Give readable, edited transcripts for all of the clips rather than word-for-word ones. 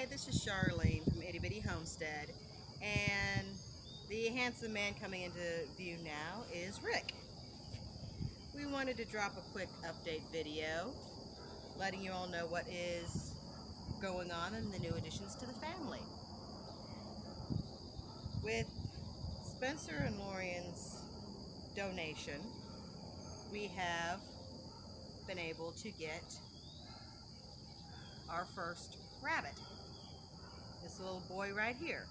Hi, this is Charlene from Itty Bitty Homestead, and the handsome man coming into view now is Rick. We wanted to drop a quick update video, letting you all know what is going on in the new additions to the family. With Spencer and Lorian's donation, we have been able to get our first rabbit. This little boy right here.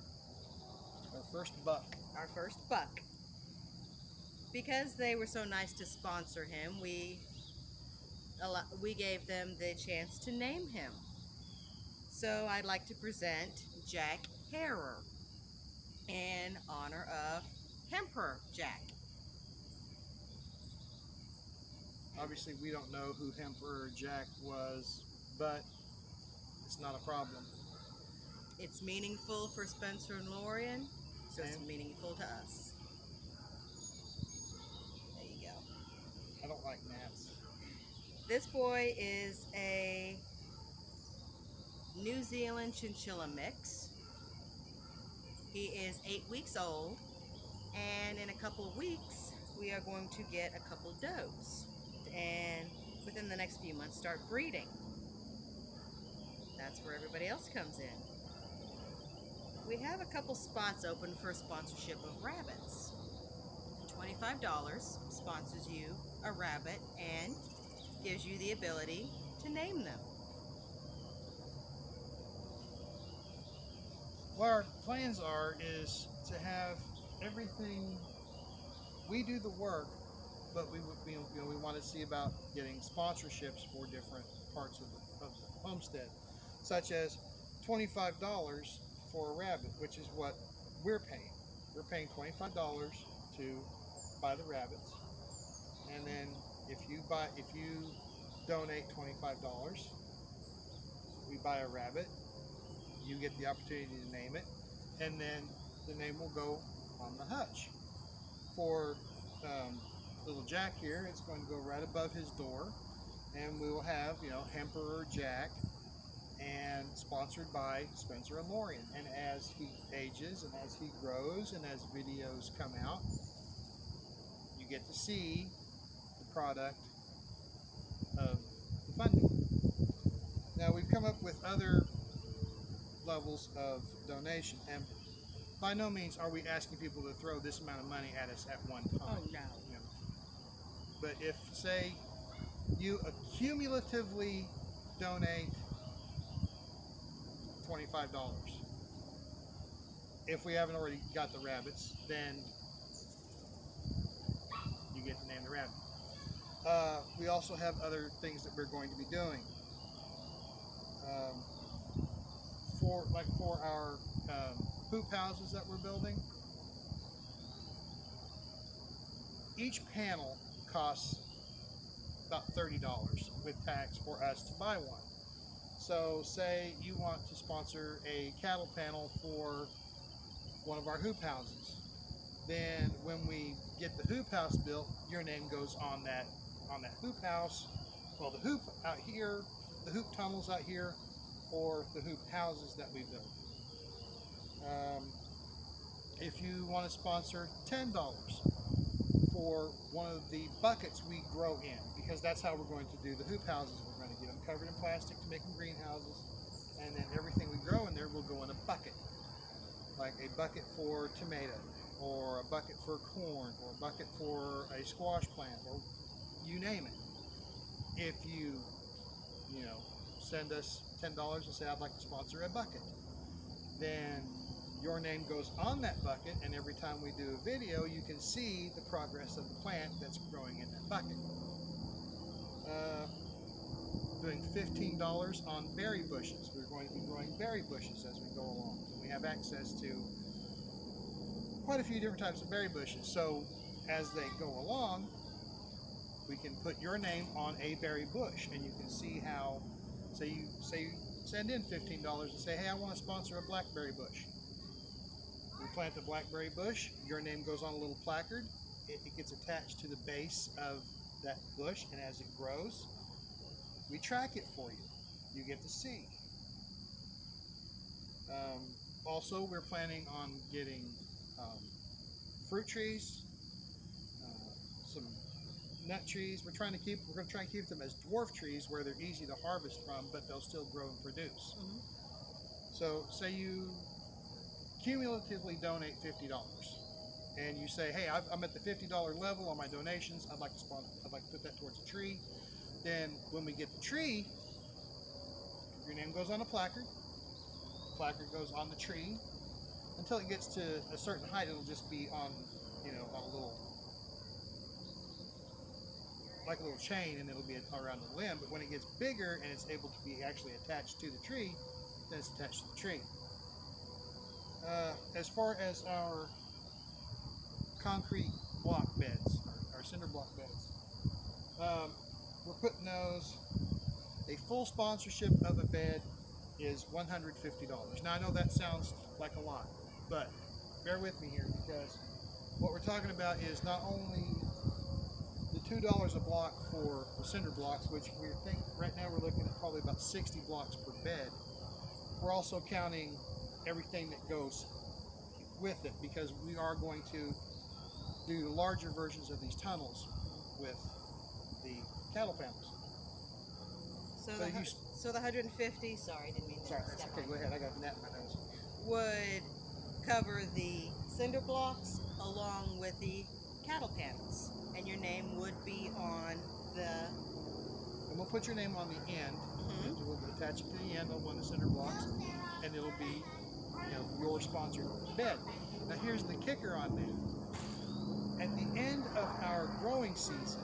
Our first buck. Our first buck. Because they were so nice to sponsor him, we gave them the chance to name him. So I'd like to present Jack Harrer in honor of Hemper Jack. Obviously, we don't know who Emperor Jack was, but it's not a problem. It's meaningful for Spencer and Lorian, so it's Same. meaningful to us. There you go. I don't like gnats. This boy is a New Zealand chinchilla mix. He is 8 weeks old, and in a couple of weeks we are going to get a couple does, and within the next few months start breeding. That's where everybody else comes in. We have a couple spots open for sponsorship of rabbits. $25 sponsors you a rabbit and gives you the ability to name them. What our plans are is to have everything. We do the work, but we want to see about getting sponsorships for different parts of the homestead, such as $25 for a rabbit, which is what we're paying. We're paying $25 to buy the rabbits, and then if you donate $25, we buy a rabbit. You get the opportunity to name it, and then the name will go on the hutch. For little Jack here, it's going to go right above his door, and we will have, Emperor Jack, and sponsored by Spencer and Lorian. And as he ages, and as he grows, and as videos come out, you get to see the product of the funding. Now, we've come up with other levels of donation, and by no means are we asking people to throw this amount of money at us at one time. Oh no. But if, say, you accumulatively donate $25, if we haven't already got the rabbits, then you get to name the rabbit. We also have other things that we're going to be doing. For our hoop houses that we're building, each panel costs about $30 with tax for us to buy one. So say you want to sponsor a cattle panel for one of our hoop houses, then when we get the hoop house built, your name goes on that hoop house. Well, the hoop out here, the hoop tunnels out here, or the hoop houses that we build. If you want to sponsor $10 for one of the buckets we grow in, because that's how we're going to do the hoop houses. We're going to get them covered in plastic to make them greenhouses, and then everything we grow in there will go in a bucket, like a bucket for tomato, or a bucket for corn, or a bucket for a squash plant, or you name it. If you send us $10 and say, I'd like to sponsor a bucket, then your name goes on that bucket, and every time we do a video, you can see the progress of the plant that's growing in that bucket. Doing $15 on berry bushes. We're going to be growing berry bushes as we go along. And we have access to quite a few different types of berry bushes. So as they go along, we can put your name on a berry bush, and you can see how, say you send in $15 and say, hey, I want to sponsor a blackberry bush. We plant the blackberry bush, your name goes on a little placard, it gets attached to the base of that bush, and as it grows, we track it for you. You get to see. Also, we're planning on getting fruit trees, some nut trees. We're going to try and keep them as dwarf trees where they're easy to harvest from, but they'll still grow and produce. Mm-hmm. So, say you cumulatively donate $50, and you say, "Hey, I'm at the $50 level on my donations. I'd like to put that towards a tree." Then, when we get the tree, your name goes on a placard. The placard goes on the tree until it gets to a certain height. It'll just be on, on a little, like a little chain, and it'll be around the limb. But when it gets bigger and it's able to be actually attached to the tree, then it's attached to the tree. As far as our concrete block beds, our cinder block beds, we're putting those. A full sponsorship of a bed is $150. Now I know that sounds like a lot, but bear with me here, because what we're talking about is not only the $2 a block for the cinder blocks, which we think right now we're looking at probably about 60 blocks per bed. We're also counting everything that goes with it, because we are going to do larger versions of these tunnels with the cattle panels. So the 150, sorry, didn't mean to Sorry, step okay, on go ahead. I got a gnat in my nose. would cover the cinder blocks along with the cattle panels, and your name would be on the. And we'll put your name on the end. Mm-hmm. We'll attach it to the end on one of the cinder blocks, and it'll be, your sponsored bed. Now here's the kicker on that. At the end of our growing season,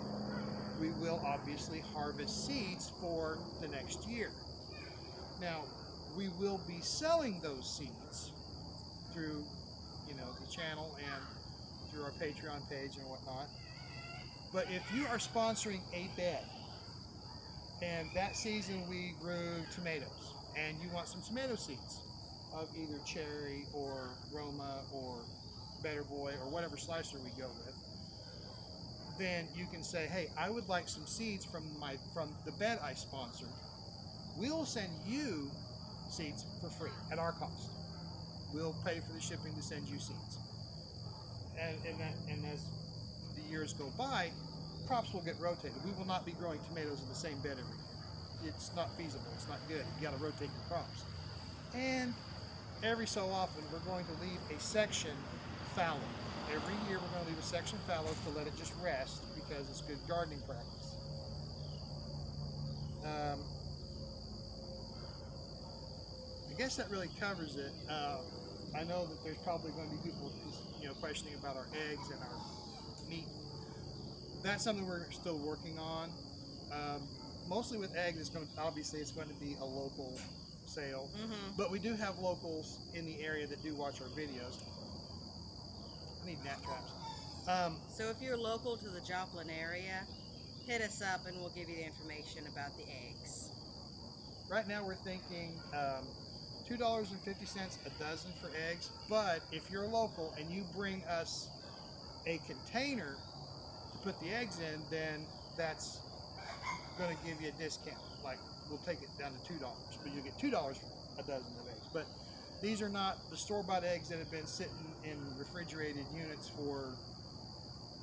we will obviously harvest seeds for the next year. Now, we will be selling those seeds through, the channel and through our Patreon page and whatnot. But if you are sponsoring a bed, and that season we grew tomatoes, and you want some tomato seeds of either cherry or Roma or Better Boy or whatever slicer we go with, then you can say, "Hey, I would like some seeds from the bed I sponsored." We'll send you seeds for free at our cost. We'll pay for the shipping to send you seeds. And as the years go by, crops will get rotated. We will not be growing tomatoes in the same bed every year. It's not feasible. It's not good. You got to rotate your crops. And every so often, we're going to leave a section fallow. Every year, we're going to leave a section fallow to let it just rest, because it's good gardening practice. I guess that really covers it. I know that there's probably going to be people, questioning about our eggs and our meat. That's something we're still working on. Mostly with eggs, it's going to be a local sale. Mm-hmm. But we do have locals in the area that do watch our videos. I need gnat traps. So if you're local to the Joplin area, hit us up and we'll give you the information about the eggs. Right now we're thinking $2.50 a dozen for eggs, but if you're local and you bring us a container to put the eggs in, then that's going to give you a discount. Like, we'll take it down to $2, but you get $2 for a dozen of eggs. But these are not the store-bought eggs that have been sitting in refrigerated units for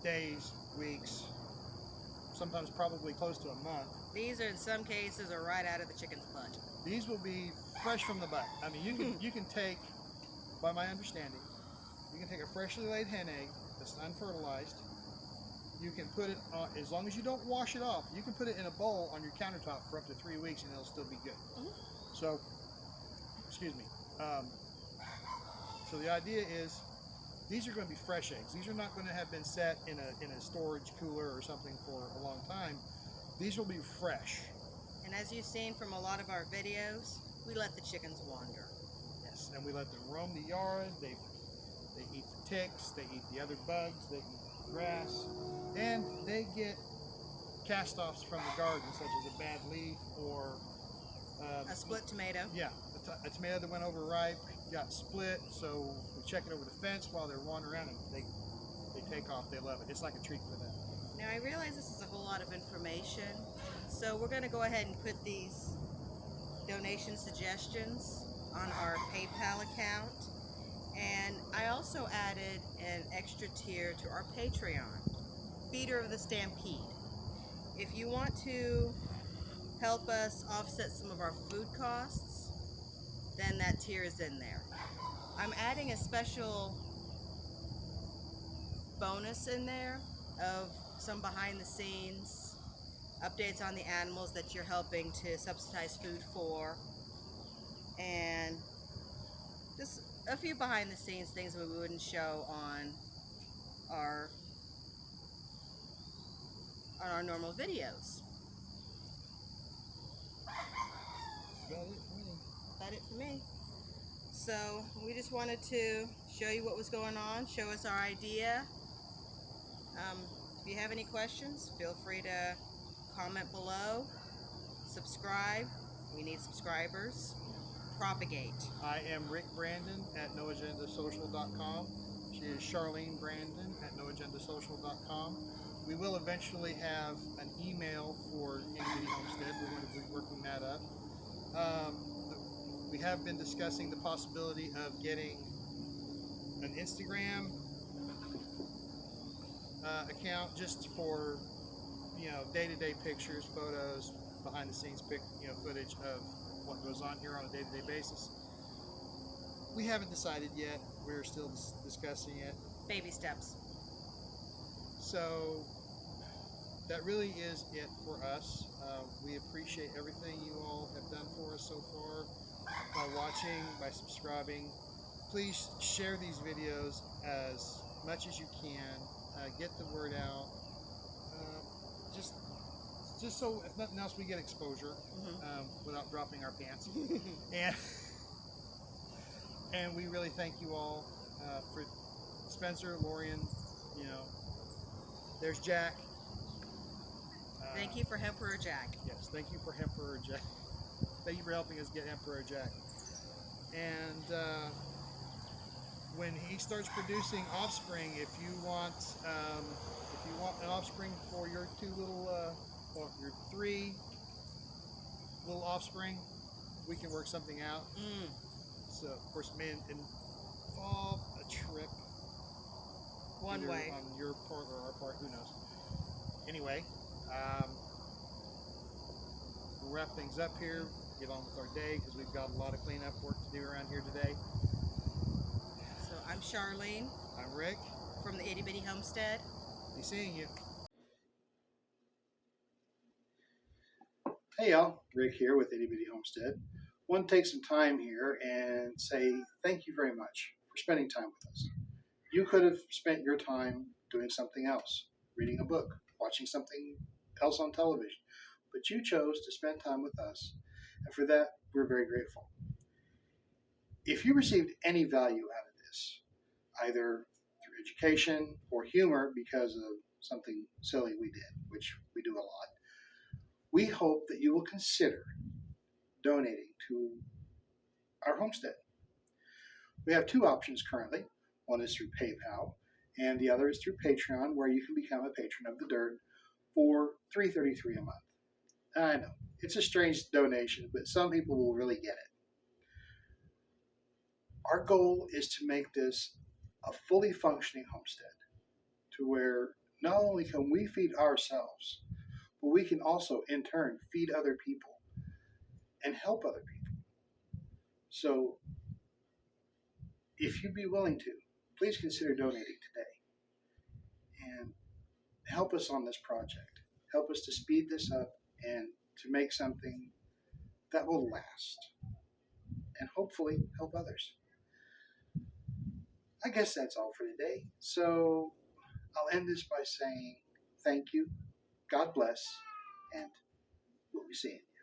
days, weeks, sometimes probably close to a month. These are, in some cases, are right out of the chicken's butt. These will be fresh from the butt. I mean, you can take, by my understanding, you can take a freshly laid hen egg that's unfertilized. You can put it on, as long as you don't wash it off, you can put it in a bowl on your countertop for up to 3 weeks and it'll still be good. Mm-hmm. So, excuse me. So the idea is, these are going to be fresh eggs. These are not going to have been set in a storage cooler or something for a long time. These will be fresh. And as you've seen from a lot of our videos, we let the chickens wander. Yes, and we let them roam the yard. They eat the ticks, they eat the other bugs, they eat the grass, and they get cast-offs from the garden, such as a bad leaf or A split tomato. Yeah, a tomato that went over ripe got split, so we check it over the fence while they're wandering around, and they take off. They love it. It's like a treat for them. Now I realize this is a whole lot of information, so we're going to go ahead and put these donation suggestions on our PayPal account. And I also added an extra tier to our Patreon, Feeder of the Stampede. If you want to help us offset some of our food costs, then that tier is in there. I'm adding a special bonus in there of some behind the scenes updates on the animals that you're helping to subsidize food for, and just a few behind the scenes things we wouldn't show our on our normal videos. About it for me. That's it for me. So we just wanted to show you what was going on, show us our idea. If you have any questions, feel free to comment below, subscribe. We need subscribers. Propagate. I am Rick Brandon at noagendasocial.com. She is Charlene Brandon at noagendasocial.com. We will eventually have an email for Itty Homestead. We're going to be working that up. We have been discussing the possibility of getting an Instagram account just for, day-to-day pictures, photos, behind-the-scenes footage of what goes on here on a day-to-day basis. We haven't decided yet. We're still discussing it. Baby steps. So that really is it for us. We appreciate everything you all have done for us so far by watching, by subscribing. Please share these videos as much as you can. Get the word out. Just so, if nothing else, we get exposure without dropping our pants. and we really thank you all for Spencer, Lorian. There's Jack. Thank you for Emperor Jack. Yes, thank you for Emperor Jack. Thank you for helping us get Emperor Jack. And when he starts producing offspring, if you want an offspring for your your 3 little offspring, we can work something out. So of course, it may involve a trip One way on your part or our part, who knows. Anyway, we'll wrap things up here, get on with our day, because we've got a lot of cleanup work to do around here today. So I'm Charlene. I'm Rick from the Itty Bitty Homestead. Be seeing you. Hey y'all, Rick here with Itty Bitty Homestead. Want to take some time here and say thank you very much for spending time with us. You could have spent your time doing something else, reading a book, watching something else on television, but you chose to spend time with us, and for that, we're very grateful. If you received any value out of this, either through education or humor because of something silly we did, which we do a lot, we hope that you will consider donating to our homestead. We have 2 options currently. One is through PayPal, and the other is through Patreon, where you can become a patron of the dirt for $3.33 a month. I know, it's a strange donation, but some people will really get it. Our goal is to make this a fully functioning homestead, to where not only can we feed ourselves, but we can also in turn feed other people and help other people. So if you'd be willing to, please consider donating today and help us on this project. Help us to speed this up and to make something that will last and hopefully help others. I guess that's all for today. So I'll end this by saying thank you, God bless, and we'll be seeing you.